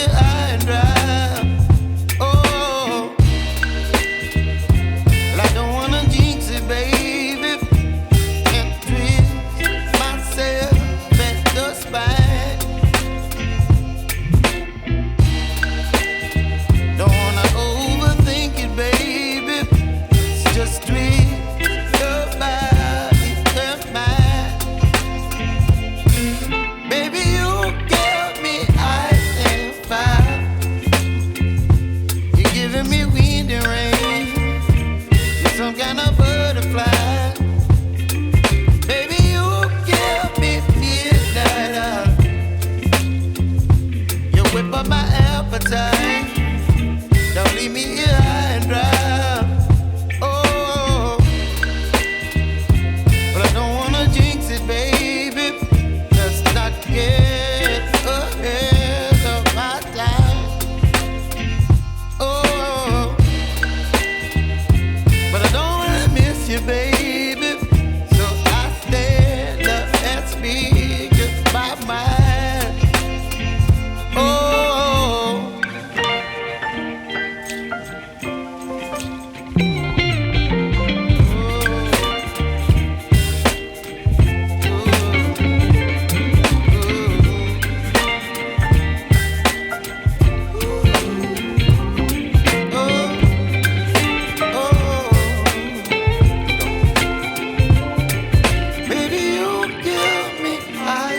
high and dry. Oh, well, I don't wanna jinx it, baby, and twist myself at the spine. Don't wanna overthink it, baby. It's just twist your body and mine. Baby, you give me ice and fire. You're giving me wind and rain. You're some kind of butterfly. Baby, you give me midnight. You whip up my appetite.